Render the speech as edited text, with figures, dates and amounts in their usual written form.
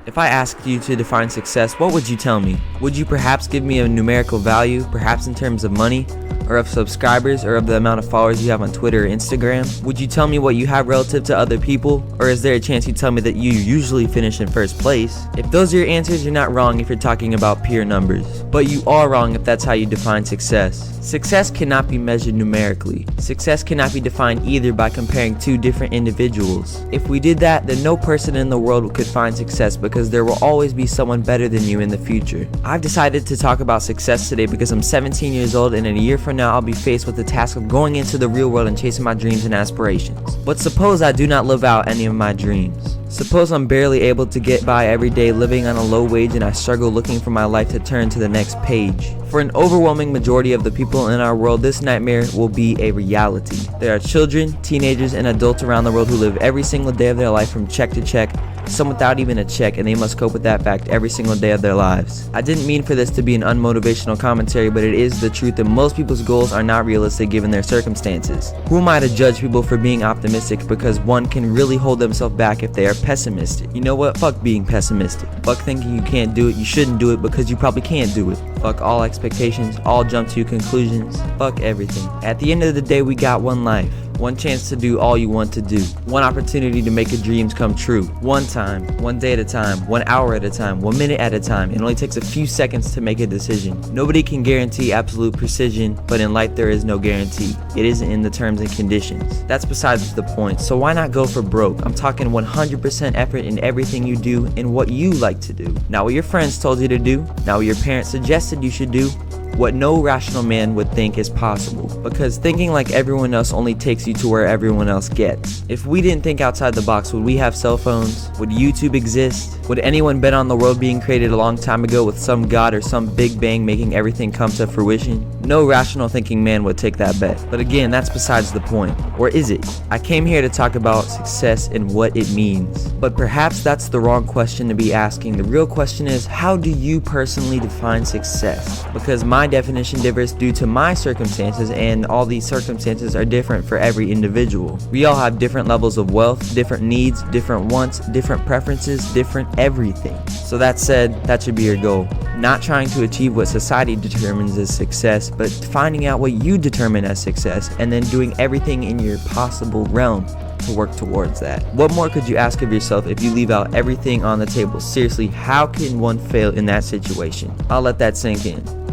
If I asked you to define success, what would you tell me? Would you perhaps give me a numerical value, perhaps in terms of money, or of subscribers, or of the amount of followers you have on Twitter or Instagram? Would you tell me what you have relative to other people, or is there a chance you tell me that you usually finish in first place? If those are your answers, you're not wrong if you're talking about pure numbers, but you are wrong if that's how you define success. Success cannot be measured numerically. Success cannot be defined either by comparing two different individuals. If we did that, then no person in the world could find success because there will always be someone better than you in the future. I've decided to talk about success today because I'm 17 years old and in a year from now I'll be faced with the task of going into the real world and chasing my dreams and aspirations. But suppose I do not live out any of my dreams. Suppose I'm barely able to get by every day living on a low wage and I struggle looking for my life to turn to the next page. For an overwhelming majority of the people in our world, this nightmare will be a reality. There are children, teenagers, and adults around the world who live every single day of their life from check to check, some without even a check, and they must cope with that fact every single day of their lives. I didn't mean for this to be an unmotivational commentary, but it is the truth that most people's goals are not realistic given their circumstances. Who am I to judge people for being optimistic, because one can really hold themselves back if they are pessimistic. You know what? Fuck being pessimistic. Fuck thinking you can't do it, you shouldn't do it because you probably can't do it. Fuck all expectations, all jump to conclusions, fuck everything. At the end of the day, we got one life. One chance to do all you want to do. One opportunity to make your dreams come true. One time, one day at a time, 1 hour at a time, 1 minute at a time. It only takes a few seconds to make a decision. Nobody can guarantee absolute precision, but in life there is no guarantee. It isn't in the terms and conditions. That's besides the point, so why not go for broke? I'm talking 100% effort in everything you do and what you like to do. Not what your friends told you to do, not what your parents suggested you should do, what no rational man would think is possible, because thinking like everyone else only takes you to where everyone else gets. If we didn't think outside the box, would we have cell phones? Would YouTube exist? Would anyone bet on the world being created a long time ago with some god or some big bang making everything come to fruition? No rational thinking man would take that bet. But again, that's besides the point. Or is it? I came here to talk about success and what it means. But perhaps that's the wrong question to be asking. The real question is, how do you personally define success? Because my definition differs due to my circumstances, and all these circumstances are different for every individual. We all have different levels of wealth, different needs, different wants, different preferences, different everything. So that said, that should be your goal. Not trying to achieve what society determines as success, but finding out what you determine as success and then doing everything in your possible realm to work towards that. What more could you ask of yourself if you leave out everything on the table? Seriously, how can one fail in that situation? I'll let that sink in.